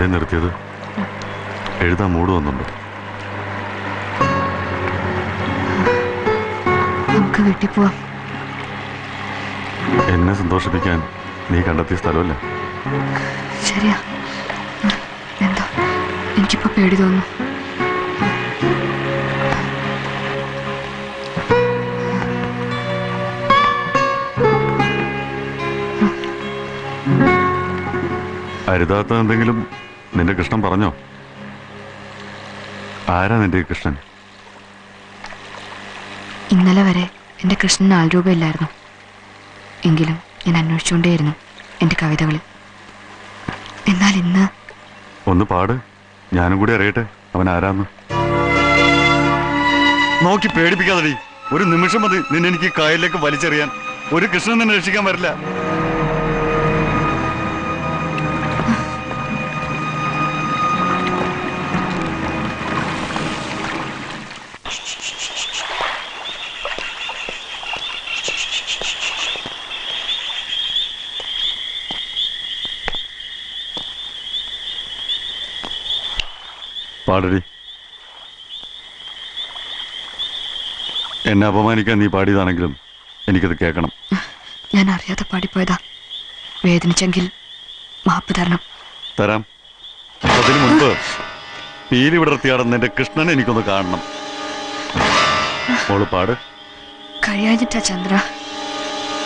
എന്തേ നിർത്തിയത്? എഴുതാൻ മൂട് വന്നുണ്ടോ? നമുക്ക് വീട്ടിൽ പോവാം. എന്നെ സന്തോഷിപ്പിക്കാൻ നീ കണ്ടെത്തിയ സ്ഥലമല്ലേ? ശരിയാ. എന്താ എനിക്കിപ്പോ പേടി തോന്നുന്നു. അരുതാത്ത എന്തെങ്കിലും നിന്റെ കൃഷ്ണൻ പറഞ്ഞോ? ആരാ നിന്റെ കൃഷ്ണൻ? ഇന്നലെ വരെ എൻ്റെ കൃഷ്ണന് ആൾ രൂപമില്ലായിരുന്നു. എങ്കിലും ഞാൻ അന്വേഷിച്ചുകൊണ്ടേയിരുന്നു എൻ്റെ കവിതകളിൽ. എന്നാൽ ഇന്ന് ഒന്ന് പാട്, ഞാനും കൂടി അറിയട്ടെ അവൻ ആരാന്ന്. നോക്കി പേടിപ്പിക്കാതെ. ഒരു നിമിഷം മതി നിന്നെ എനിക്ക് കായലിലേക്ക് വലിച്ചെറിയാൻ. ഒരു കൃഷ്ണൻ നിന്നെ രക്ഷിക്കാൻ വരില്ല. പാടടി. എന്നെ അപമാനിക്കാൻ നീ പാടിയതാണെങ്കിലും എനിക്കത് കേൾക്കണം. ഞാൻ അറിയാതെ പാടിപ്പോയതാ. വേദനിച്ചെങ്കിൽ മാപ്പ് തരണം. തരാം. അതിനു മുൻപ് പീലി വിടർത്തിയാടുന്ന എന്റെ കൃഷ്ണനെ എനിക്കൊന്ന് കാണണം. മോള് പാട്. കഴിയാഞ്ഞിട്ടാ ചന്ദ്ര.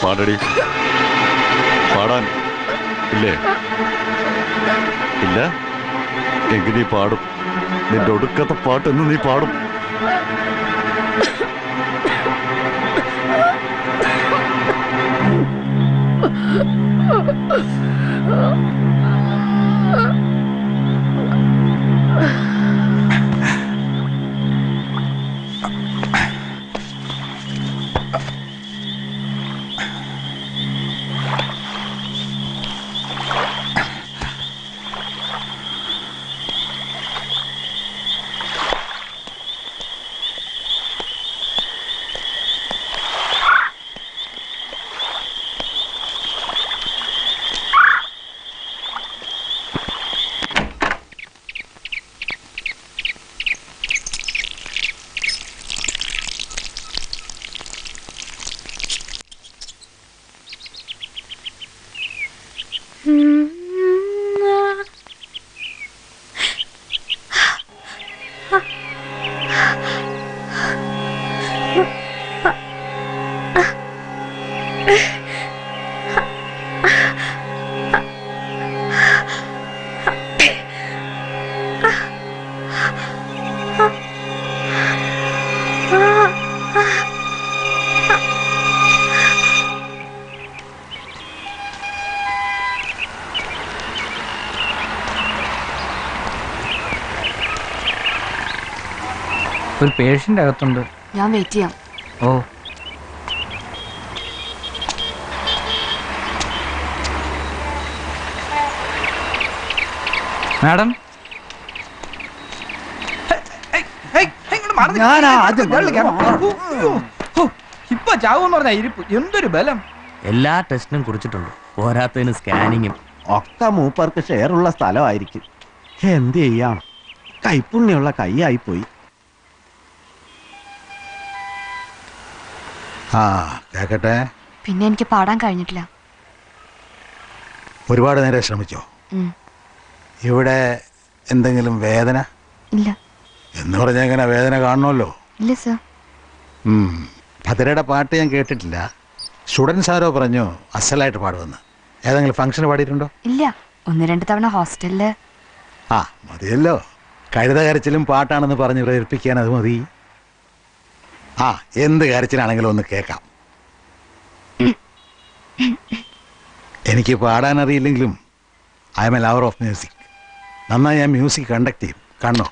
പാടടി. പാടാൻ ഇല്ലേ? ഇല്ല എങ്കിൽ നീ പാടും. നിന്റെ ഒടുക്കത്തെ പാട്ടെന്ന് നീ പാടും. ഒരു പേഷ്യന്റ് അകത്തുണ്ട്. ഞാൻ വെയിറ്റ് ചെയ്യാം. ഓ മാഡം, ഇപ്പൊ ചാവെന്ന് പറഞ്ഞ ഇരിപ്പ് എന്തൊരു ബലം. എല്ലാ ടെസ്റ്റിനും കുറിച്ചിട്ടുണ്ട്. പോരാത്തതിന് സ്കാനിങ്ങും ഒക്കെ മൂപ്പർക്ക് ഷെയറുള്ള സ്ഥലമായിരിക്കും. എന്ത് ചെയ്യാം, കൈപ്പുണ്യുള്ള കൈയായിപ്പോയി. ആ കേക്കട്ടെ. പിന്നെ എനിക്ക് പാടാൻ കഴിഞ്ഞിട്ടില്ല. ഒരുപാട് നേരം ശ്രമിച്ചോ? ഇവിടെ എന്തെങ്കിലും വേദന? ഇല്ല. എന്ന് പറഞ്ഞാൽ എങ്ങനെ വേദന കാണണമല്ലോ. ഇല്ല സർ. ഭദ്രയുടെ പാട്ട് ഞാൻ കേട്ടിട്ടില്ല. സ്റ്റുഡൻസ് ആരോ പറഞ്ഞു അസലായിട്ട് പാടുമെന്ന്. ഏതെങ്കിലും ഫംഗ്ഷന് പാടിയിട്ടുണ്ടോ? ഇല്ല, 1-2 തവണ ഹോസ്റ്റലില്. ആ മതിയല്ലോ, കഴുത കരച്ചിലും പാട്ടാണെന്ന് പറഞ്ഞ് പ്രേരിപ്പിക്കാൻ അത് മതി. ആ എന്ത് കരച്ചിലാണെങ്കിലും ഒന്ന് കേൾക്കാം. എനിക്ക് പാടാനറിയില്ലെങ്കിലും I am a lover of music. നന്നായി ഞാൻ മ്യൂസിക് കണ്ടക്ട് ചെയ്യും. കാണണോ?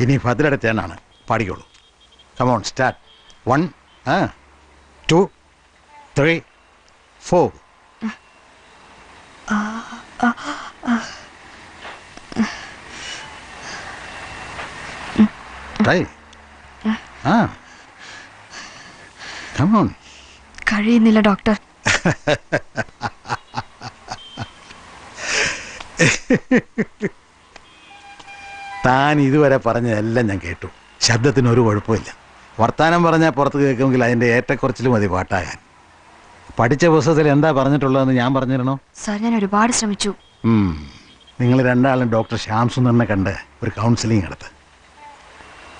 ഇനി ഭദ്രയുടെ ടേണാണ്. പാടിക്കോളൂ. Come on start. 1 2 3 4. ട്രൈ. കമോൺ. കഴിയുന്നില്ല ഡോക്ടർ. താൻ ഇതുവരെ പറഞ്ഞതെല്ലാം ഞാൻ കേട്ടു. ശബ്ദത്തിന് ഒരു കുഴപ്പമില്ല. വർത്താനം പറഞ്ഞാൽ പുറത്ത് കേൾക്കുമെങ്കിൽ അതിൻ്റെ ഏറ്റക്കുറച്ചിൽ മതി പാട്ടാകാൻ. പഠിച്ച പുസ്തകത്തിൽ എന്താ പറഞ്ഞിട്ടുള്ളതെന്ന് ഞാൻ പറഞ്ഞിരണോ? സാർ, ഞാൻ ഒരുപാട് ശ്രമിച്ചു. നിങ്ങൾ രണ്ടാളും ഡോക്ടർ ശ്യാം സുന്ദറിനെ കണ്ട് ഒരു കൗൺസിലിംഗ് നടത്ത്.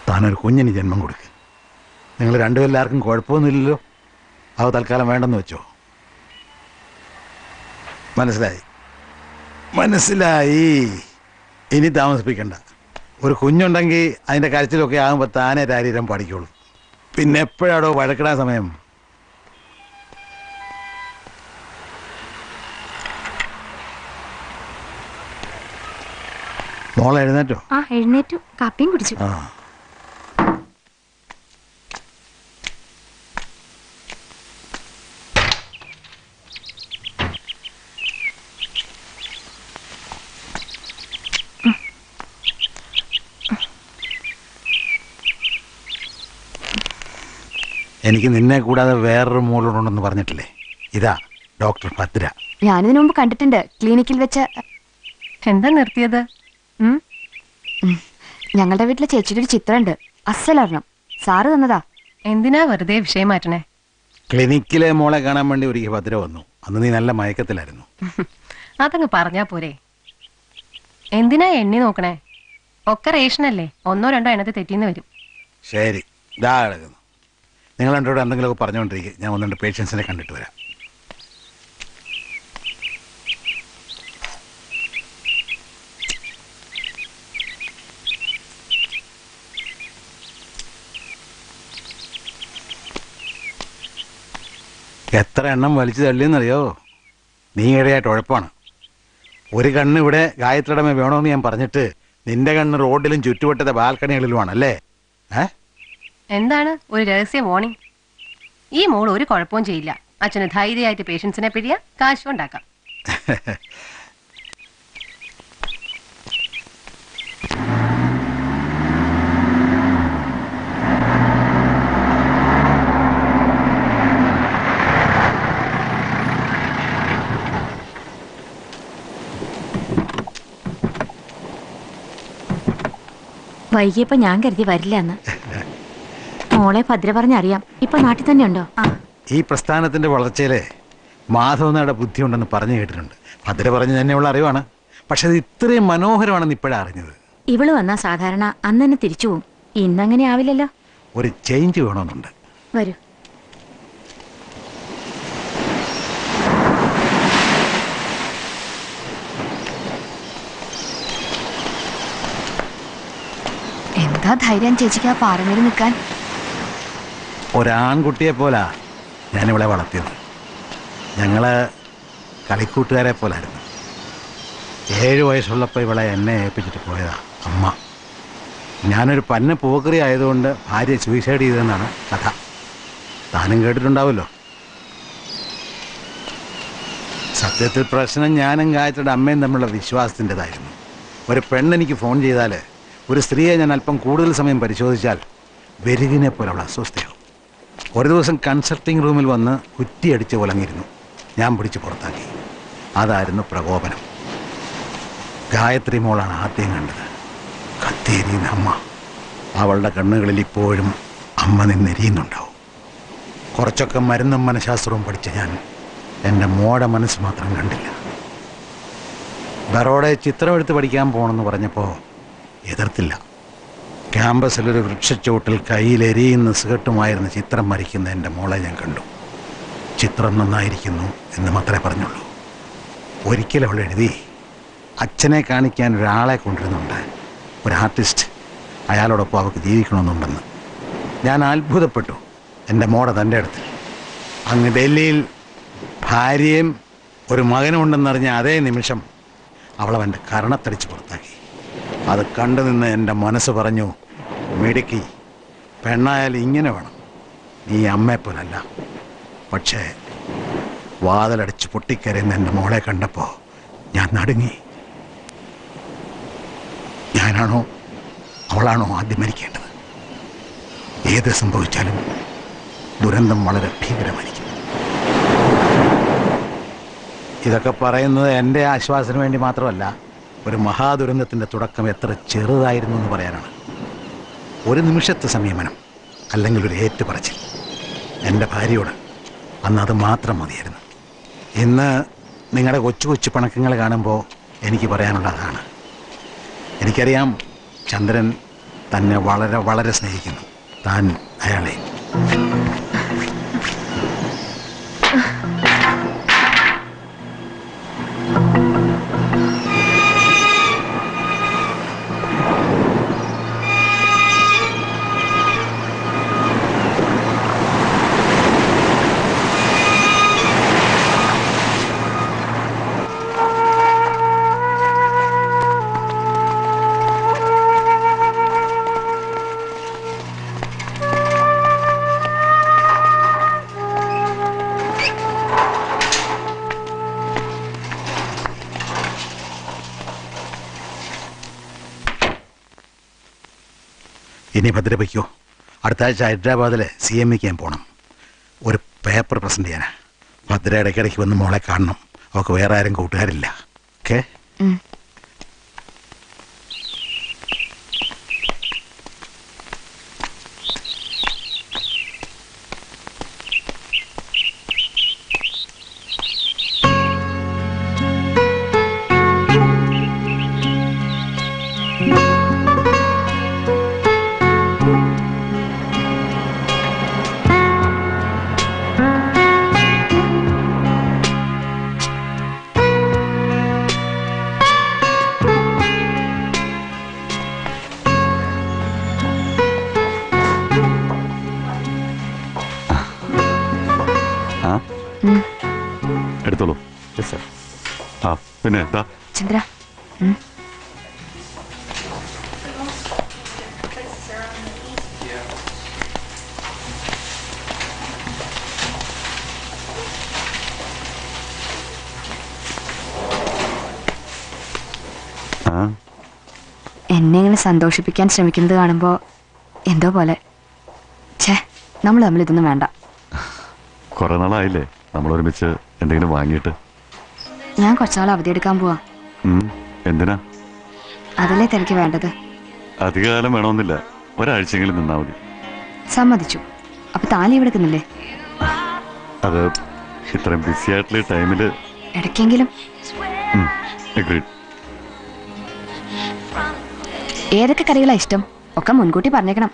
താനൊരു കുഞ്ഞിന് ജന്മം കൊടുക്ക്. നിങ്ങൾ രണ്ടുപേരെല്ലാവർക്കും കുഴപ്പമൊന്നുമില്ലല്ലോ. അത് തൽക്കാലം വേണ്ടെന്ന് വെച്ചോ. മനസ്സിലായി. ഇനി താമസിപ്പിക്കണ്ട. ഒരു കുഞ്ഞുണ്ടെങ്കിൽ അതിൻ്റെ കരച്ചിലൊക്കെ ആകുമ്പോൾ താനേ ശരീരം പഠിക്കുള്ളൂ. പിന്നെ എപ്പോഴാടോ വഴക്കിടാൻ സമയം? മോളെ എഴുന്നേറ്റോ? എഴുന്നേറ്റു. കാപ്പിയും കുടിച്ചു. എനിക്ക് നിന്നെ കൂടാതെ വേറൊരു മോളോടുണ്ടെന്ന് പറഞ്ഞിട്ടില്ലേ? ഇതാ ഡോക്ടർ ഭദ്ര. ഞാനിതിനു മുമ്പ് കണ്ടിട്ടുണ്ട്, ക്ലിനിക്കിൽ വെച്ച്. എന്താ നിർത്തിയത്? ഞങ്ങളുടെ വീട്ടിലെ ചേച്ചിയുടെ ഒരു ചിത്രമുണ്ട്, അസലൊരെണ്ണം. സാറ് തന്നതാ. എന്തിനാ വെറുതെ വിഷയം മാറ്റണേ? ക്ലിനിക്കിലെ മോളെ കാണാൻ വേണ്ടി ഒരിക്കൽ ഭദ്ര വന്നു. അന്ന് നീ നല്ല മയക്കത്തിലായിരുന്നു. അതങ്ങ് പറഞ്ഞാ പോരെ. എന്തിനാ എണ്ണി നോക്കണേ? ഒക്കെ റേഷനല്ലേ, 1 2 എണ്ണത്തിൽ തെറ്റിന്ന് വരും. ശരി, ഇതാ കിടക്കുന്നു. നിങ്ങൾ രണ്ടോട് എന്തെങ്കിലുമൊക്കെ പറഞ്ഞുകൊണ്ടിരിക്കുക. ഞാൻ 1 2 പേഷ്യൻസിനെ കണ്ടിട്ട് വരാം. എത്ര എണ്ണം വലിച്ചു തള്ളിയെന്നറിയോ? നീ ഇടയായിട്ട് ഉഴപ്പാണ്. ഒരു കണ്ണ് ഇവിടെ ഗായത്രിയുടെ വേണമെന്ന് ഞാൻ പറഞ്ഞിട്ട് നിന്റെ കണ്ണ് റോഡിലും ചുറ്റുവട്ടത്തെ ബാൽക്കണികളിലുമാണല്ലേ? എന്താണ് ഒരു രഹസ്യ വാർണിംഗ്? ഈ മോൾ ഒരു കുഴപ്പവും ചെയ്യില്ല. അച്ഛന് ധൈര്യമായിട്ട് പേഷ്യൻസിനെ പിടിയാ, കാശും ഉണ്ടാക്കാം. വൈകിയപ്പോ ഞാൻ കരുതി വരില്ല എന്ന്. മോളെ ഭദ്ര പറഞ്ഞറിയാം. ഇപ്പൊ നാട്ടിൽ തന്നെ ഉണ്ടോ? ഈ പ്രസ്ഥാനത്തിന്റെ വളർച്ചയിലെ മാധവനായുടെ ബുദ്ധിയുണ്ടെന്ന് പറഞ്ഞു കേട്ടിട്ടുണ്ട്. ഭദ്ര പറഞ്ഞു തന്നെയുള്ള അറിവാണ്. പക്ഷെ അത് ഇത്രയും മനോഹരമാണെന്ന് ഇപ്പോഴാണ് അറിഞ്ഞത്. ഇവള് വന്നാ സാധാരണ അന്ന് തന്നെ തിരിച്ചു പോവും. ഇന്നങ്ങനെ ആവില്ലല്ലോ. ഒരു ചേഞ്ച് വേണമെന്നുണ്ട്. വരൂ. എന്താ ധൈര്യം ചേച്ചിക്ക് ആ പാറമേൽ നിൽക്കാൻ? ഒരാൺകുട്ടിയെ പോലാ ഞാനിവളെ വളർത്തിയത്. ഞങ്ങള് കളിക്കൂട്ടുകാരെ പോലായിരുന്നു. 7 വയസ്സുള്ളപ്പോൾ ഇവളെ എന്നെ ഏൽപ്പിച്ചിട്ട് പോയതാ അമ്മ. ഞാനൊരു പന്ന പോക്കറി ആയതുകൊണ്ട് ഭാര്യ സൂയിസൈഡ് ചെയ്തതെന്നാണ് കഥ. താനും കേട്ടിട്ടുണ്ടാവുമല്ലോ. സത്യത്തിൽ പ്രശ്നം ഞാനും ഗായത്രിയുടെ അമ്മയും തമ്മിലുള്ള വിശ്വാസത്തിൻ്റെതായിരുന്നു. ഒരു പെണ്ണെനിക്ക് ഫോൺ ചെയ്താൽ, ഒരു സ്ത്രീയെ ഞാൻ അല്പം കൂടുതൽ സമയം പരിശോധിച്ചാൽ വെരുകിനെ പോലെ അവൾ അസ്വസ്ഥയാവും. ഒരു ദിവസം കൺസൾട്ടിംഗ് റൂമിൽ വന്ന് കുറ്റിയടിച്ച് ഉലങ്ങിയിരുന്നു. ഞാൻ പിടിച്ച് പുറത്താക്കി. അതായിരുന്നു പ്രകോപനം. ഗായത്രി മോളാണ് ആദ്യം കണ്ടത്. കത്തിയെരിയുന്ന അമ്മ. അവളുടെ കണ്ണുകളിൽ ഇപ്പോഴും അമ്മ നിന്നെരിയുന്നുണ്ടാവും. കുറച്ചൊക്കെ മരുന്നും മനഃശാസ്ത്രവും പഠിച്ച ഞാൻ എൻ്റെ മോടെ മനസ്സ് മാത്രം കണ്ടില്ല. ബറോഡെ ചിത്രമെടുത്ത് പഠിക്കാൻ പോകണമെന്ന് പറഞ്ഞപ്പോൾ എതിർത്തില്ല. ക്യാമ്പസിലൊരു വൃക്ഷച്ചോട്ടിൽ കയ്യിലെരിയുന്ന സിഗരറ്റുമായിരുന്ന ചിത്രം വരയ്ക്കുന്ന എൻ്റെ മോളെ ഞാൻ കണ്ടു. ചിത്രം നന്നായിരിക്കുന്നു എന്ന് മാത്രമേ പറഞ്ഞുള്ളൂ. ഒരിക്കൽ അവൾ എഴുതി, അച്ഛനെ കാണിക്കാൻ ഒരാളെ കൊണ്ടുവരുന്നുണ്ട്, ഒരു ആർട്ടിസ്റ്റ്, അയാളോടൊപ്പം അവൾക്ക് ജീവിക്കണമെന്നുണ്ടെന്ന്. ഞാൻ അത്ഭുതപ്പെട്ടു. എൻ്റെ മോടെ തൻ്റെ അടുത്ത്. അങ്ങ് ഡൽഹിയിൽ ഭാര്യയും ഒരു മകനും ഉണ്ടെന്നറിഞ്ഞ അതേ നിമിഷം അവളവൻ്റെ കരണത്തടിച്ച് പുറത്താക്കി. അത് കണ്ടു നിന്ന് എൻ്റെ മനസ്സ് പറഞ്ഞു, മിടുക്കി, പെണ്ണായാൽ ഇങ്ങനെ വേണം. നീ അമ്മയെപ്പോലല്ല. പക്ഷേ വാതിലടിച്ച് പൊട്ടിക്കരയുന്ന എൻ്റെ മോളെ കണ്ടപ്പോൾ ഞാൻ നടുങ്ങി. ഞാനാണോ അവളാണോ ആദ്യം മരിക്കേണ്ടത്? ഏത് സംഭവിച്ചാലും ദുരന്തം വളരെ ഭീകരമായിരിക്കും. ഇതൊക്കെ പറയുന്നത് എൻ്റെ ആശ്വാസത്തിന് വേണ്ടി മാത്രമല്ല, ഒരു മഹാദുരന്തത്തിൻ്റെ തുടക്കം എത്ര ചെറുതായിരുന്നു എന്ന് പറയാനാണ്. ഒരു നിമിഷത്തെ സംയമനം, അല്ലെങ്കിൽ ഒരു ഏറ്റുപറച്ചിൽ എൻ്റെ ഭാര്യയോട്, അന്ന് അത് മാത്രം മതിയായിരുന്നു. ഇന്ന് നിങ്ങളുടെ കൊച്ചു കൊച്ചു പണക്കങ്ങൾ കാണുമ്പോൾ എനിക്ക് പറയാനുള്ളതാണ്. എനിക്കറിയാം ചന്ദ്രൻ തന്നെ വളരെ വളരെ സ്നേഹിക്കുന്നു. താൻ അയാളെ. ഇനി ഭദ്ര വയ്ക്കോ. അടുത്ത ആഴ്ച ഹൈദരാബാദിൽ CMEക്ക് ഞാൻ പോകണം. ഒരു പേപ്പർ പ്രസൻറ്റ് ചെയ്യാനാ. ഭദ്ര ഇടയ്ക്കിടയ്ക്ക് വന്ന് മോളെ കാണണം. അവൾക്ക് വേറെ ആരും കൂട്ടുകാരില്ല. ഓക്കെ? എടുത്തോളൂ. ആ പിന്നെ എന്താ ചന്ദ്ര, എന്നെ ഇങ്ങനെ സന്തോഷിപ്പിക്കാൻ ശ്രമിക്കുന്നത് കാണുമ്പോൾ എന്തോ പോലെ. ഛേ, നമ്മൾ തമ്മിൽ ഇതൊന്നും വേണ്ട. കുറെ നാളായില്ലേ നമ്മൾ ഒരുമിച്ച് എന്തെങ്കിലും വാങ്ങിയിട്ട്? ഞാൻ കുറച്ചാൾ അവധിയെടുക്കാൻ പോവാ. എന്തിനാ? അതല്ലേ തിരക്ക് വേണ്ടത്. അധികകാലം വേണമെന്നില്ല, ഒരാഴ്ചയെങ്കിലും നിന്നാ മതി. സമ്മതിച്ചു. അപ്പൊ താലി ഇവിടെ എടുക്കുന്നില്ലേ? അത് ഇത്രയും ബിസി ആയിട്ടുള്ള ടൈമില് ഇടയ്ക്കെങ്കിലും. ഏതൊക്കെ കറികളാ ഇഷ്ടം ഒക്കെ മുൻകൂട്ടി പറഞ്ഞേക്കണം.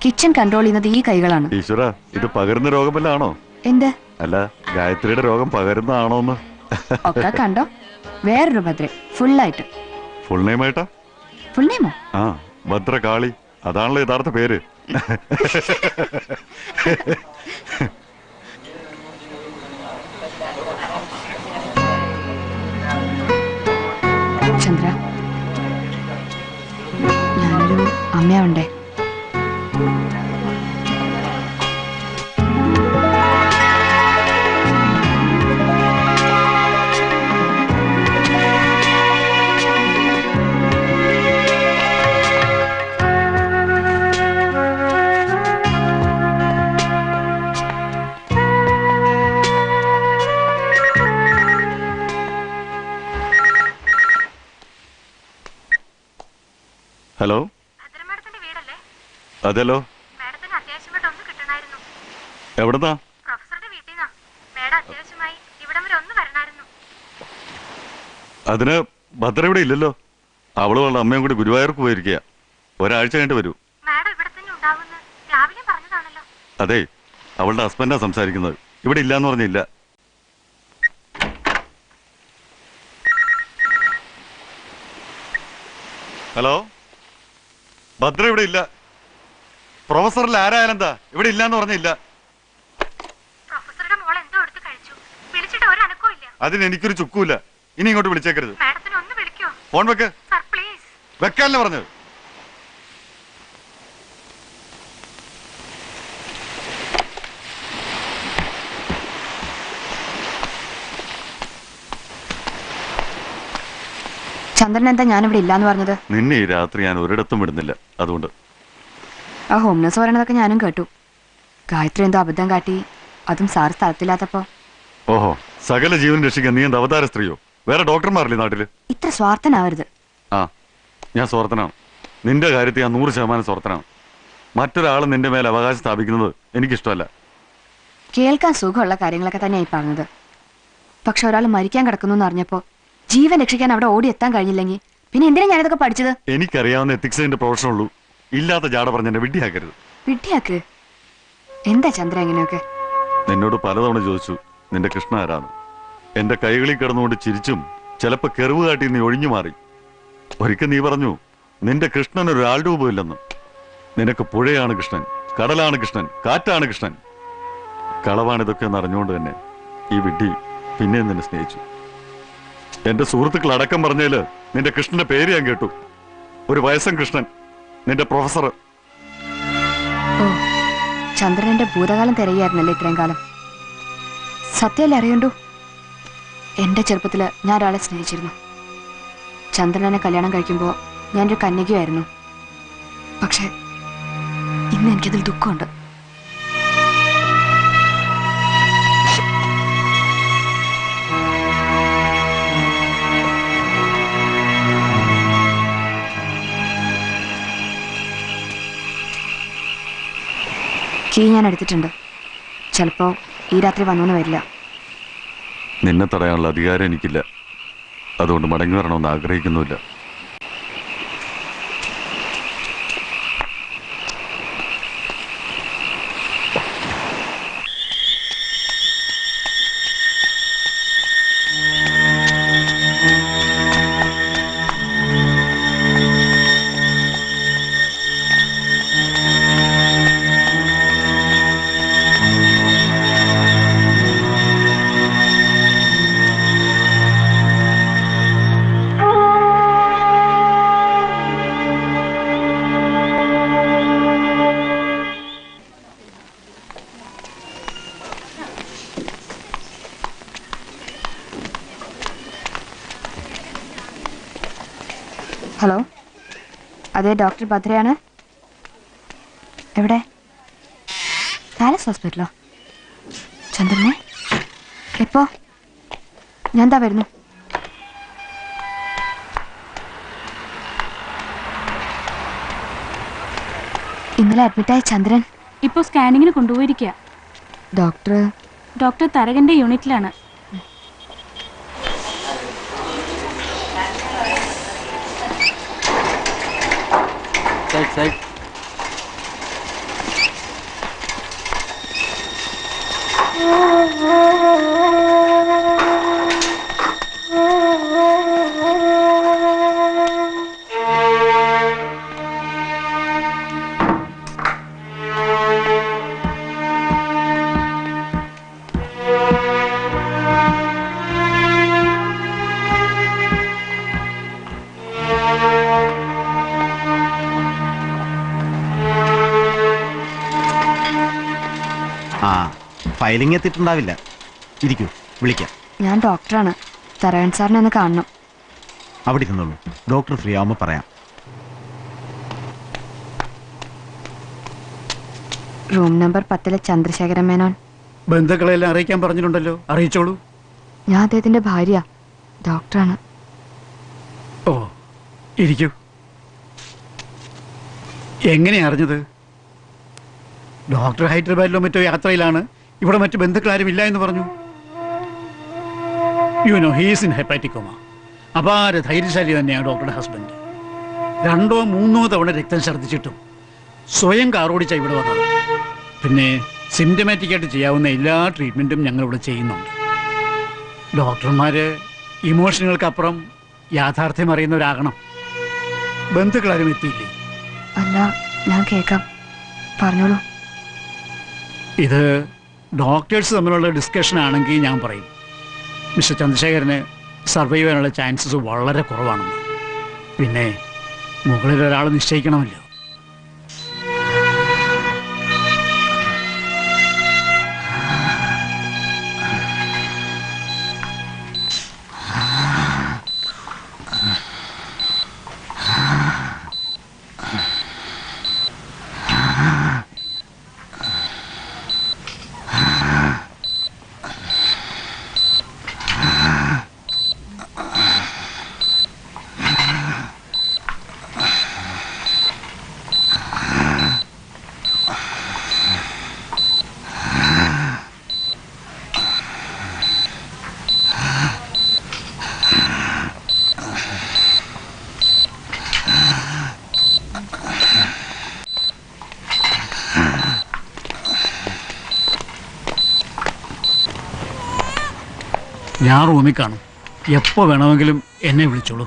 കിച്ചൺ കൺട്രോൾ ചെയ്യുന്നത് ഈ കൈകളാണ്. ഈശ്വര, ഇത് പകരുന്ന രോഗമല്ലാണോ? എന്ത്? അല്ല, ഗായത്രിയുടെ രോഗം പകരുന്നതാണോന്ന്. ഒക്കെ കണ്ടോ? വേറൊരു ഭദ്ര ഫുള്ളായിട്ട്. ഫുൾ നെയിം ആയിട്ടാ? ഫുൾ നെയിമോ? ആ, ഭദ്രകാളി, അതാണല്ലോ യഥാർത്ഥ പേര്. ചന്ദ്ര, ഞാനൊരു അമ്മയാവണ്ടേ? ഹലോ, അതെല്ലോ. എവിടുന്നാ? അതിന് ഭദ്ര ഇവിടെ ഇല്ലല്ലോ. അവളും അവളുടെ അമ്മയും കൂടി ഗുരുവായൂർക്ക് പോയിരിക്കുക. ഒരാഴ്ച കഴിഞ്ഞിട്ട് വരൂ. അതെ, അവളുടെ ഹസ്ബൻഡാ സംസാരിക്കുന്നത്. ഇവിടെ ഇല്ലാന്ന് പറഞ്ഞില്ല. ഹലോ, ഭദ്ര ഇവിടെ ഇല്ല. പ്രൊഫസറിൽ ആരായാലും എന്താ ഇവിടെ ഇല്ലാന്ന് പറഞ്ഞില്ല. അതിനെനിക്കൊരു ചുക്കൂല. ഇനി ഇങ്ങോട്ട് വിളിച്ചേക്കരുത്. ഫോൺ വെക്ക്. വെക്കാനല്ലേ പറഞ്ഞത്? ചന്ദ്രൻ എന്താ ഞാനിവിടെ ഇല്ലാന്ന് പറഞ്ഞത്? നിന്നെ ഈ രാത്രി ഞാൻ ഒരിടത്തും വിടുന്നില്ല, അതുകൊണ്ട്. ആ ഹോം നേഴ്സ് പറയണതൊക്കെ ഞാനും കേട്ടു. ഗായത്രി എന്തോ അബദ്ധം കാട്ടി, അതും സാർ സ്ഥലത്തില്ലാത്തപ്പോ. ഓഹോ, സകല ജീവൻ രക്ഷിക്കാൻ നീ എന്താ അവതാര സ്ത്രീയോ? വേറെ ഡോക്ടർമാരില്ലേ നാട്ടില്? ഇത്ര സ്വാർത്ഥനാവരുത്. ആ, ഞാൻ സ്വാർത്ഥനാണ്. നിന്റെ കാര്യത്തിൽ ഞാൻ 100% സ്വാർത്ഥനാണ്. മറ്റൊരാൾ നിന്റെ മേൽ അവകാശം സ്ഥാപിക്കുന്നത് എനിക്കിഷ്ടമല്ല. കേൾക്കാൻ സുഖമുള്ള കാര്യങ്ങളൊക്കെ തന്നെയായി പറഞ്ഞത്. പക്ഷെ ഒരാൾ മരിക്കാൻ കിടക്കുന്നു എന്ന് അറിഞ്ഞപ്പോ ജീവൻ രക്ഷിക്കാൻ അവിടെ ഓടി എത്താൻ കഴിഞ്ഞില്ലെങ്കിൽ പിന്നെ എന്തിനാ ഞാനിതൊക്കെ പഠിച്ചത്? എനിക്കറിയാവുന്ന എത്തിക്സിന്റെ പ്രൊഫഷൻ ഉള്ളൂ. ഇല്ലാത്ത ജാട പറഞ്ഞ എന്നെ വിഡ്ഢിയാക്കരുത്. വിഡ്ഢിയാക്ക്? എന്താ ചന്ദ്ര എങ്ങനെയൊക്കെ? നിന്നോട് പലതവണ ചോദിച്ചു നിന്റെ കൃഷ്ണ ആരാണ്. എന്റെ കൈകളിൽ കിടന്നുകൊണ്ട് ചിരിച്ചും ചിലപ്പോ കെറിവ് കാട്ടി നീ ഒഴിഞ്ഞു മാറി. ഒരിക്കൽ നീ പറഞ്ഞു നിന്റെ കൃഷ്ണൻ ഒരു ആൾരൂപമില്ലെന്ന്. നിനക്ക് പുഴയാണ് കൃഷ്ണൻ, കടലാണ് കൃഷ്ണൻ, കാറ്റാണ് കൃഷ്ണൻ. കളവാണിതൊക്കെ എന്ന് അറിഞ്ഞുകൊണ്ട് തന്നെ ഈ വിഡ്ഢി പിന്നെയും നിന്നെ സ്നേഹിച്ചു. എന്റെ സുഹൃത്തുക്കൾ അടക്കം പറഞ്ഞേല് നിന്റെ കൃഷ്ണന്റെ പേര് ഞാൻ കേട്ടു. ഒരു വയസ്സൻ കൃഷ്ണൻ, നിന്റെ പ്രൊഫസർ. ഓ, ചന്ദ്രൻ എന്റെ ഭൂതകാലം തിരയായിരുന്നല്ലേ ഇത്രയും കാലം? സത്യമല്ലേ അറിയണ്ടു? എന്റെ ചെറുപ്പത്തില് ഞാൻ ഒരാളെ സ്നേഹിച്ചിരുന്നു. ചന്ദ്രനെ കല്യാണം കഴിക്കുമ്പോൾ ഞാനൊരു കന്യകയായിരുന്നു. പക്ഷെ ഇന്ന് എനിക്കതിൽ ദുഃഖമുണ്ട്. കീ ഞാൻ എടുത്തിട്ടുണ്ട്. ചിലപ്പോ ഈ രാത്രി വന്നോന്ന് വരില്ല. നിന്നെ തടയാനുള്ള അധികാരം എനിക്കില്ല. അതുകൊണ്ട് മടങ്ങി വരണമെന്ന് ആഗ്രഹിക്കുന്നുമില്ല. ഹലോ, അതെ, ഡോക്ടർ ഭദ്രയാണ്. എവിടെ? പാലസ് ഹോസ്പിറ്റലോ? ചന്ദ്രനെ എപ്പോ? ഞാൻ എന്താ വരുന്നു. ഇന്നലെ അഡ്മിറ്റായ ചന്ദ്രൻ ഇപ്പോൾ സ്കാനിങ്ങിന് കൊണ്ടുപോയിരിക്കുക. ഡോക്ടർ തരകന്റെ യൂണിറ്റിലാണ്. ഫയലിംഗ് എത്തിയിട്ടുണ്ടാവില്ല. ഇരിക്കൂ, വിളിക്കാം. ഞാൻ ഡോക്ടറാണ്. തരകൻ സാറിനെ ഒന്ന് കാണണം. അവിടെ ഇരുന്നുള്ളൂ, ഡോക്ടർ ഫ്രീ ആവുമ്പോൾ പറയാം. Room number 10 Chandrasekharan Menon. ബന്ധുക്കളെല്ലാം അറിയിക്കാൻ പറഞ്ഞിട്ടുണ്ടല്ലോ, അറിയിച്ചോളൂ. ഞാൻ അദ്ദേഹത്തിന്റെ ഭാര്യ, ഡോക്ടറാണ്. ഓ, ഇരിക്കൂ. എങ്ങനെയാ അറിഞ്ഞത്? ഡോക്ടർ ഹൈദരാബാദിലോ മറ്റോ യാത്രയിലാണ്. ഇവിടെ മറ്റു ബന്ധുക്കളാരും ഇല്ല എന്ന് പറഞ്ഞു. You know he's in hepatic coma. അപാര ധൈര്യശാലി തന്നെയാണ് ഡോക്ടറുടെ ഹസ്ബൻഡ്. 2 or 3 തവണ രക്തം ഛർദ്ദിച്ചിട്ടും സ്വയം കാറോടിച്ച ഇവിടെ വന്നത്. പിന്നെ സിംറ്റമാറ്റിക്കായിട്ട് ചെയ്യാവുന്ന എല്ലാ ട്രീറ്റ്മെൻറ്റും ഞങ്ങളിവിടെ ചെയ്യുന്നുണ്ട്. ഡോക്ടർമാര് ഇമോഷനുകൾക്കപ്പുറം യാഥാർത്ഥ്യം അറിയുന്നവരാകണം. ബന്ധുക്കളാരും എത്തിയില്ലേ? അല്ല, ഞാൻ കേൾക്കാം, പറഞ്ഞോളൂ. ഇത് ഡോക്ടേഴ്സ് തമ്മിലുള്ള ഡിസ്കഷൻ ആണെങ്കിൽ ഞാൻ പറയും മിസ്റ്റർ ചന്ദ്രശേഖരന് സർവൈവ് ചെയ്യാനുള്ള ചാൻസസ് വളരെ കുറവാണെന്ന്. പിന്നെ മുകളിൽ ഒരാൾ നിശ്ചയിക്കണമല്ലോ. ഞാൻ റൂമിൽ കാണും. എപ്പോൾ വേണമെങ്കിലും എന്നെ വിളിച്ചോളൂ.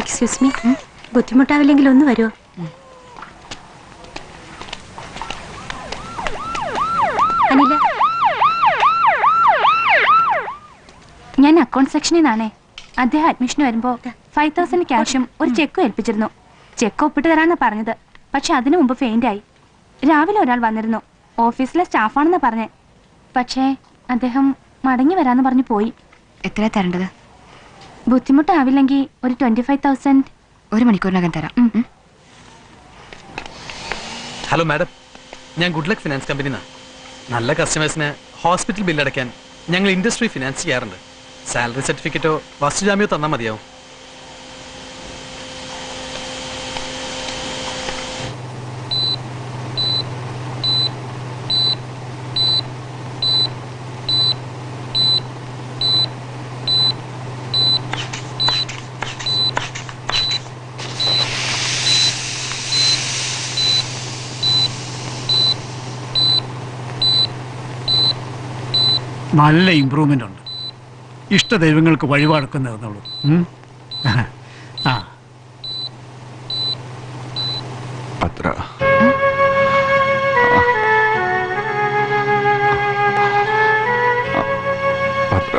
എക്സ്ക്യൂസ് മീ, ബുദ്ധിമുട്ടാവില്ലെങ്കിൽ ഒന്ന് വരുമോ? അനില, ഞാൻ അക്കൗണ്ട് സെക്ഷനിൽ നിന്നാണേ. അദ്ദേഹം അഡ്മിഷന് വരുമ്പോ 5,000 ക്യാഷും ഒരു ചെക്കും ഏൽപ്പിച്ചിരുന്നു. ചെക്ക് ഒപ്പിട്ട് തരാന്നാ പറഞ്ഞത്. പക്ഷെ അതിനു മുമ്പ് ഫെയിന്റ് ആയി. രാവിലെ ഒരാൾ വന്നിരുന്നു. ഓഫീസിലെ സ്റ്റാഫാണെന്നാ പറഞ്ഞേ. പക്ഷേ അദ്ദേഹം മടങ്ങി വരാന്ന് പറഞ്ഞു പോയി. എത്രയാ തരേണ്ടത്? ബുദ്ധിമുട്ടാവില്ലെങ്കിൽ ഒരു 25,000. 1 മണിക്കൂറിനകം തരാം. ഹലോ മാഡം, ഞാൻ ഗുഡ് ലക്ക് ഫിനാൻസ് കമ്പനിന്നാ. നല്ല കസ്റ്റമേഴ്സിന് ഹോസ്പിറ്റൽ ബില്ല് അടയ്ക്കാൻ ഞങ്ങൾ ഇൻഡസ്ട്രി ഫിനാൻസ് ചെയ്യാറുണ്ട്. സാലറി സർട്ടിഫിക്കറ്റോ വസ്തുജാമ്യോ തന്നാൽ മതിയാവും. നല്ല ഇമ്പ്രൂവ്മെൻ്റ് ഉണ്ട്. ഇഷ്ടദൈവങ്ങൾക്ക് വഴിപാടൊക്കെ നേർന്നുള്ളൂ. ആ ഭദ്ര, ഭദ്ര,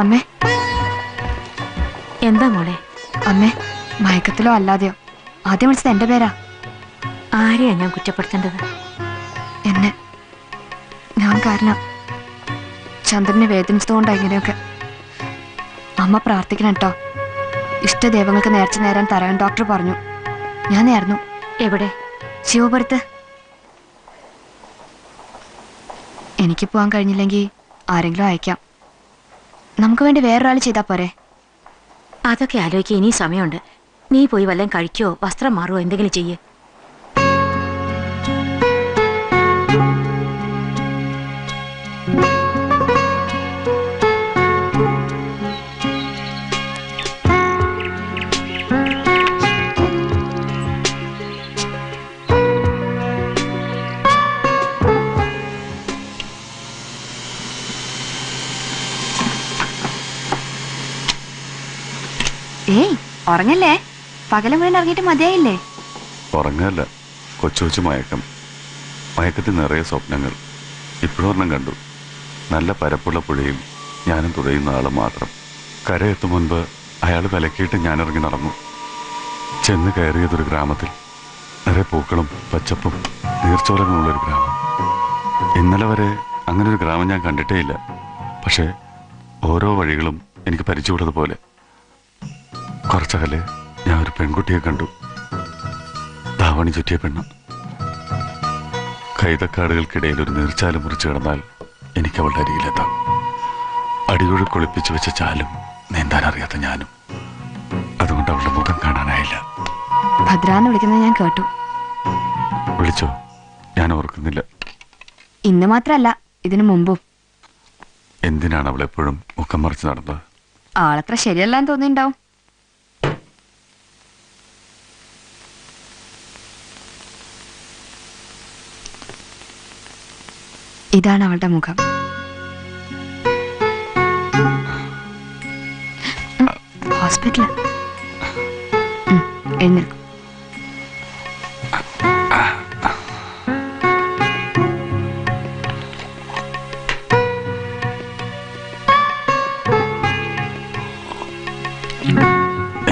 അമ്മേ. എന്താ മോളെ? അമ്മേ, മയക്കത്തിലോ അല്ലാതെയോ ആദ്യം വിളിച്ചത് എന്റെ പേരാ. ആരെയാ ഞാൻ കുറ്റപ്പെടുത്തേണ്ടത്? എന്നെ. ഞാൻ കാരണം ചന്ദ്രനെ വേദനിച്ചതുകൊണ്ടാ ഇങ്ങനെയൊക്കെ. അമ്മ പ്രാർത്ഥിക്കണം കേട്ടോ. ഇഷ്ടദൈവങ്ങൾക്ക് നേർച്ച നേരാൻ തരാൻ ഡോക്ടർ പറഞ്ഞു. ഞാൻ നേർന്നു. എവിടെ? ശിവപുരത്ത്. എനിക്ക് പോകാൻ കഴിഞ്ഞില്ലെങ്കിൽ ആരെങ്കിലും അയക്കാം. നമുക്ക് വേണ്ടി വേറൊരാൾ ചെയ്താൽ പോരെ? അതൊക്കെ ആലോചിക്കാൻ ഇനി സമയമുണ്ട്. നീ പോയി വല്ലതും കഴിക്കോ വസ്ത്രം മാറുമോ എന്തെങ്കിലും ചെയ്യേ. ഏയ് ഉറങ്ങല്ലേ? പകലും മുഴുവൻ ഇറങ്ങിയിട്ട് മതിയായില്ലേ? ഉറങ്ങല്ല, കൊച്ചു കൊച്ചു മയക്കം. മയക്കത്തിൽ നിറയെ സ്വപ്നങ്ങൾ. ഇപ്പോഴൊരെണ്ണം കണ്ടു. നല്ല പരപ്പുള്ള പുഴയും ഞാനും തുഴയുന്ന ആൾ മാത്രം. കരയെത്തും മുൻപ് അയാൾ വിലക്കിയിട്ട് ഞാനിറങ്ങി നടന്നു. ചെന്ന് കയറിയതൊരു ഗ്രാമത്തിൽ. നിറയെ പൂക്കളും പച്ചപ്പും നീർച്ചോലകളുള്ളൊരു ഗ്രാമം. ഇന്നലെ വരെ അങ്ങനൊരു ഗ്രാമം ഞാൻ കണ്ടിട്ടേ ഇല്ല. പക്ഷേ ഓരോ വഴികളും എനിക്ക് പരിചയമുള്ളതുപോലെ. കുറച്ചകലെ ഞാൻ ഒരു പെൺകുട്ടിയെ കണ്ടു. ധാവണി ചുറ്റിയ പെണ്ണ്. കൈതക്കാടുകൾക്കിടയിൽ ഒരു നീർച്ചാല് മുറിച്ച് കിടന്നാൽ എനിക്ക് അവളുടെ അരികിലെത്താം. അടിയൊഴി കുളിപ്പിച്ചു വെച്ച ചാലും നീന്താൻ അറിയാത്ത ഞാനും. അതുകൊണ്ട് അവളുടെ മുഖം കാണാനായില്ല. ഭദ്രാന്ന് വിളിക്കുന്നത് ഞാൻ കേട്ടു. വിളിച്ചോ? ഞാൻ ഓർക്കുന്നില്ല. ഇന്ന് മാത്രല്ല, ഇതിനു മുമ്പും. എന്തിനാണ് അവൾ എപ്പോഴും മുഖം മറിച്ച് നടന്നത്? ആളത്ര ശരിയല്ലാന്ന് തോന്നിണ്ടാവും. ഇതാണ് അവളുടെ മുഖം. ഹോസ്പിറ്റല്. എഴുന്നേൽക്കും.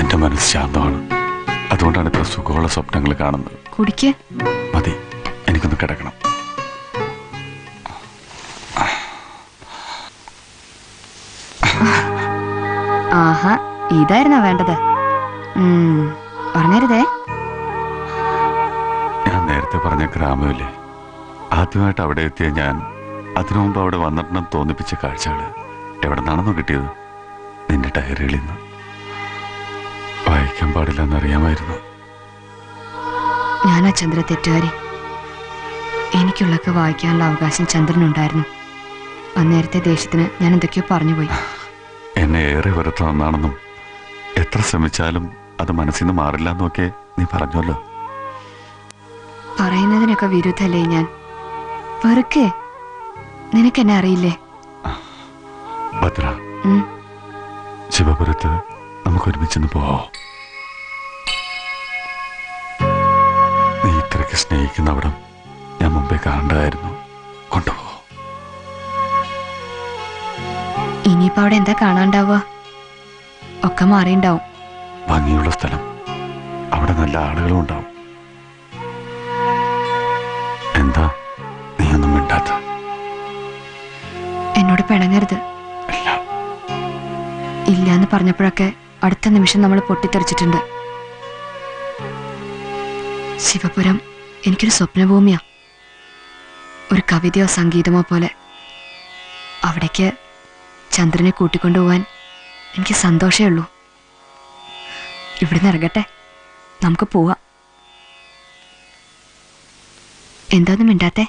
എന്റെ മനസ്സ് ശാന്തമാണ്. അതുകൊണ്ടാണ് ഇത്ര സുഖമുള്ള സ്വപ്നങ്ങൾ കാണുന്നത്. കുടിക്ക്. മതി, എനിക്കൊന്ന് കിടക്കണം. ആഹാ, ഇതായിരുന്നോ വേണ്ടത്? ഉറങ്ങരുതേ. ഞാൻ നേരത്തെ പറഞ്ഞ ഗ്രാമമില്ലേ, ആദ്യമായിട്ട് അവിടെ എത്തിയ ഞാൻ അതിനു മുമ്പ് അവിടെ വന്നിട്ടുണ്ടെന്ന് തോന്നിപ്പിച്ച കാഴ്ചകൾ എവിടെ നിന്നാണെന്നോ കിട്ടിയത്? നിന്റെ ഡയറികളിൽ നിന്ന്. വായിക്കാൻ പാടില്ലെന്നറിയാമായിരുന്നു. ഞാനാ ചന്ദ്ര തെറ്റുകാരി. എനിക്കുള്ളൊക്കെ വായിക്കാനുള്ള അവകാശം ചന്ദ്രനുണ്ടായിരുന്നു. അന്നേരത്തെ ദേഷ്യത്തിന് ഞാൻ എന്തൊക്കെയോ പറഞ്ഞുപോയി. എന്നെ ഏറെ വെറുത്ത ഒന്നാണെന്നും എത്ര ശ്രമിച്ചാലും അത് മനസ്സിൽ നിന്ന് മാറില്ല എന്നൊക്കെ നീ പറഞ്ഞല്ലോ. പറയുന്നതിനൊക്കെ വിരുദ്ധല്ലേ ഞാൻ? വെറുക്കെ നിനക്കെന്നെ അറിയില്ലേ? ഭദ്ര, ശിവപുരത്ത് നമുക്ക് ഒരുമിച്ചൊന്ന് പോവോ? നീ ഇത്രയ്ക്ക് സ്നേഹിക്കുന്ന അവിടം ഞാൻ മുമ്പേ കാണേണ്ടതായിരുന്നു. കൊണ്ടുപോ. ഇനിയിപ്പോ അവിടെ എന്താ കാണാണ്ടാവുക? ഒക്കെ മാറിണ്ടാവും. ഭംഗിയുള്ള സ്ഥലം, അവിടെ നല്ല ആളുകളും ഉണ്ടാവും. എന്താ നീ ഒന്നും മിണ്ടാത്ത? എന്നോട് പിണങ്ങരുത്. ഇല്ലാന്ന് പറഞ്ഞപ്പോഴൊക്കെ അടുത്ത നിമിഷം നമ്മൾ പൊട്ടിത്തെറിച്ചിട്ടുണ്ട്. ശിവപുരം എനിക്കൊരു സ്വപ്നഭൂമിയാ, ഒരു കവിതയോ സംഗീതമോ പോലെ. അവിടേക്ക് ചന്ദ്രനെ കൂട്ടിക്കൊണ്ടുപോവാൻ എനിക്ക് സന്തോഷമേ ഉള്ളൂ. ഇവിടുന്ന് ഇറങ്ങട്ടെ, നമുക്ക് പോവാം. എന്താന്നും മിണ്ടാത്തെ?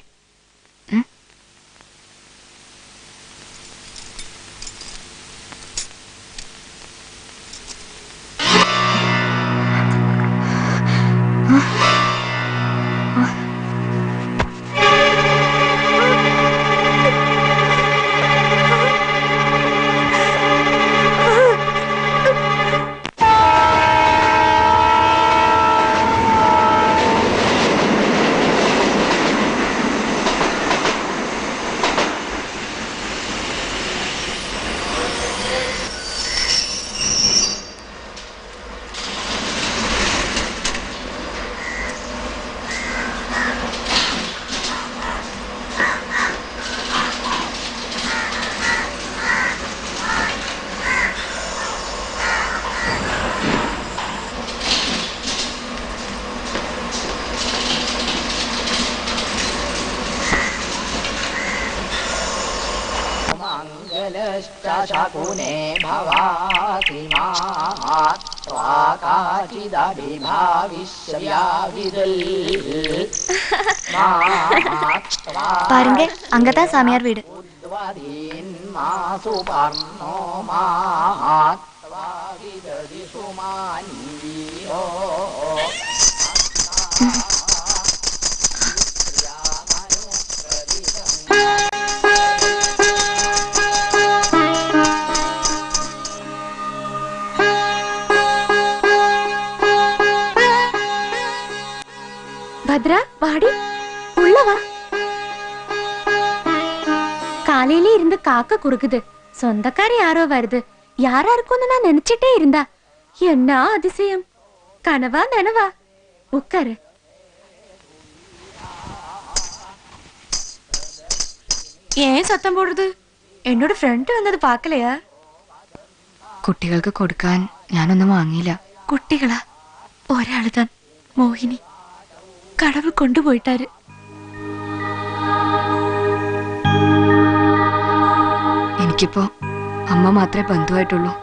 शकुने भवाति பாருங்க, அங்கதான் சாமியார் வீடு. பத்ரா, வாடி உள்ள வா. காலையில இருந்து காக்க குறுக்குது. சொந்தக்காரி யாரோ வருது. யாரா இருக்கும்னு நான் நினைச்சிட்டே இருந்தா. என்ன அதிசயம்! கனவா நனவா? உட்காரு. ஏன் சத்தம் போடுறது? എന്നോട് ഫ്രണ്ട് വന്നത് പാക്കലയാ? കുട്ടികൾക്ക് കൊടുക്കാൻ ഞാനൊന്നും വാങ്ങിയില്ല. കുട്ടികളാ? ഒരാള് താൻ, മോഹിനി. കടവുൾ കൊണ്ടുപോയിട്ടാര്. എനിക്കിപ്പോ അമ്മ മാത്രമേ ബന്ധുവായിട്ടുള്ളൂ.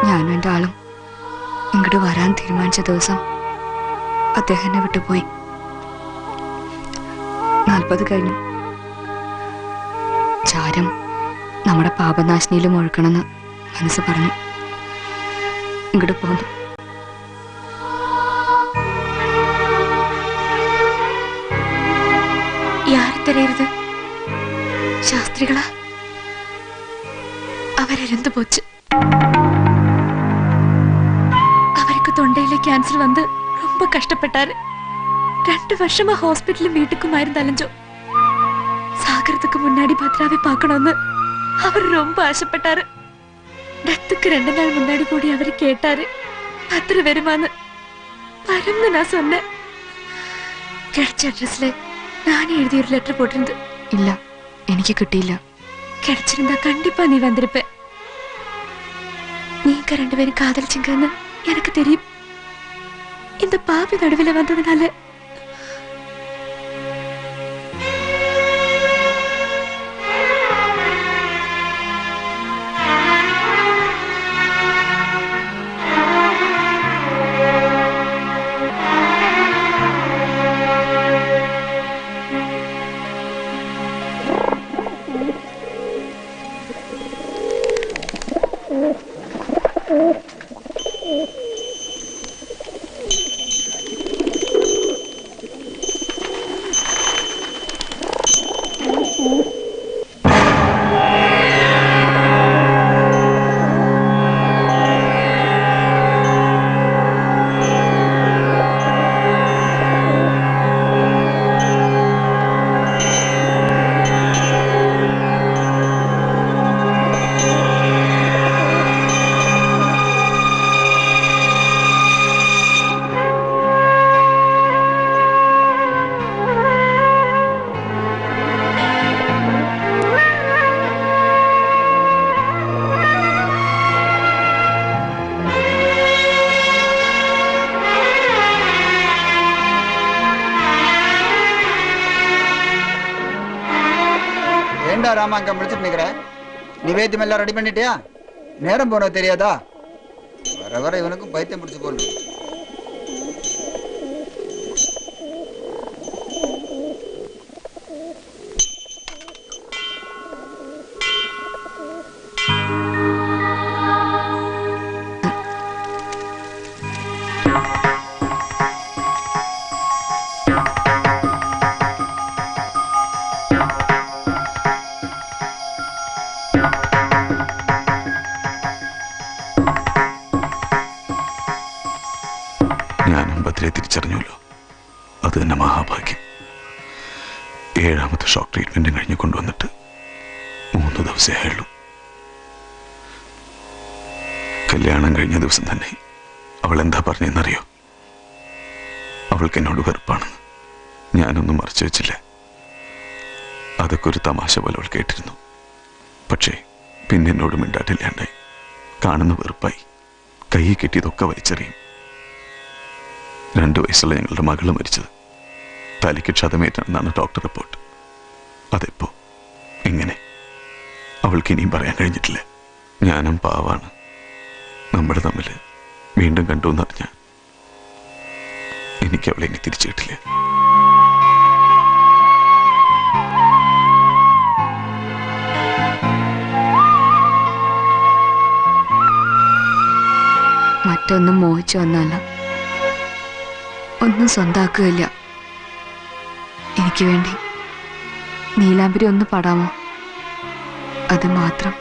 ഞാനും എൻ്റെ ആളും ഇങ്ങോട്ട് വരാൻ തീരുമാനിച്ച ദിവസം അദ്ദേഹം എന്നെ വിട്ടുപോയി. 40 കഴിഞ്ഞു. ചാരം നമ്മുടെ പാപനാശിനിയിലും ഒഴുക്കണമെന്ന് മനസ്സ് പറഞ്ഞു. ഇങ്ങോട്ട് പോന്നു. யாரு தெரியுது? சாஸ்திரிகளா? அவர் இறந்து போச்சு. அவருக்கு தொண்டையில கேன்சர் வந்து ரொம்ப கஷ்டப்பட்டாரு. 2 வருஷமா ஹாஸ்பிட்டலும் வீட்டுக்குமாயிருந்து அலைஞ்சோம். சாகிறதுக்கு முன்னாடி பத்ராவை பார்க்கணும்னு அவர் ரொம்ப ஆசைப்பட்டாரு. டெத்துக்கு 2 நாள் முன்னாடி கூடி அவர் கேட்டாரு, பத்ர வருமான்னு. வரும்னு நான் சொன்னேன். கிடைச்ச அட்ரஸ்ல நானே எழுதி ஒரு லெட்டர் போட்டிருந்து. இல்ல, എനിക്ക് കിട്ടിയില്ല. கிடைச்சிருந்தா கண்டிப்பா நீ வந்திருப்ப. நீங்க 2 பேரும் காதலிச்சிங்கன்னு எனக்கு தெரியும். இந்த பாபி நடுவில் வந்ததுனால ஏண்டா ராமா அங்க முடிச்சுட்டு நிக்கிற? நிவேத்தியம் எல்லாம் ரெடி பண்ணிட்டியா? நேரம் போன தெரியாதா? வர வர இவனுக்கும் பைத்தியம் பிடிச்சு போகுது. ഞാനും ഭദ്രയെ തിരിച്ചറിഞ്ഞല്ലോ. അത് തന്നെ മഹാഭാഗ്യം. 7ാമത്തെ ഷോക്ക് ട്രീറ്റ്മെന്റും കഴിഞ്ഞ് കൊണ്ടുവന്നിട്ട് 3 ദിവസമേ ആയുള്ളൂ. കല്യാണം കഴിഞ്ഞ ദിവസം തന്നെ അവൾ എന്താ പറഞ്ഞെന്നറിയോ? അവൾക്ക് എന്നോട് വെറുപ്പാണെന്ന്. ഞാനൊന്നും മറച്ചു വെച്ചില്ല. അതൊക്കെ ഒരു തമാശ പോലെ അവൾ കേട്ടിരുന്നു. പക്ഷേ പിന്നെ എന്നോട് മിണ്ടാട്ടില്ലാണ്ടായി. കാണുന്ന വെറുപ്പായി. കൈ കെട്ടിയതൊക്കെ വലിച്ചെറിയും. 2 വയസ്സുള്ള ഞങ്ങളുടെ മകള് മരിച്ചത് തലയ്ക്ക് ക്ഷതമേറ്റാണെന്നാണ് ഡോക്ടർ റിപ്പോർട്ട്. അതെപ്പോ എങ്ങനെ അവൾക്ക് ഇനിയും പറയാൻ കഴിഞ്ഞിട്ടില്ല. ഞാനും പാവാണ്. നമ്മൾ തമ്മിൽ വീണ്ടും കണ്ടു എന്നറിഞ്ഞ എനിക്ക് അവളെ ഇനി തിരിച്ചു കിട്ടില്ല. മറ്റൊന്നും മോഹിച്ചു വന്നല്ല, ഒന്നും സ്വന്താക്കുകയില്ല. എനിക്ക് വേണ്ടി നീലാംബരി ഒന്ന് പാടാമോ? അത് മാത്രം.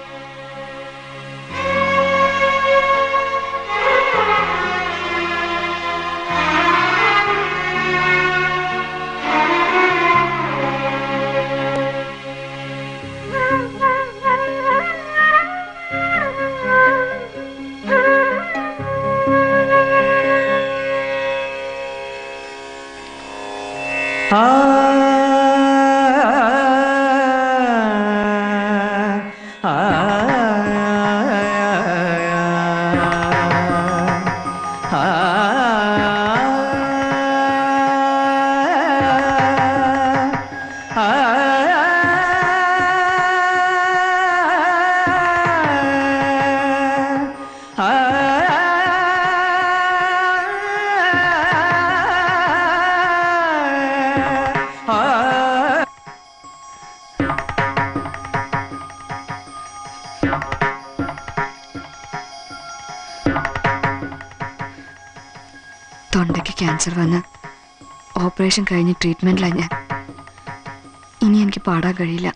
തൊണ്ടയ്ക്ക് ക്യാൻസർ വന്ന് ഓപ്പറേഷൻ കഴിഞ്ഞ് ട്രീറ്റ്മെന്റിലാണ് ഞാൻ. ഇനി എനിക്ക് പാടാൻ കഴിയില്ല.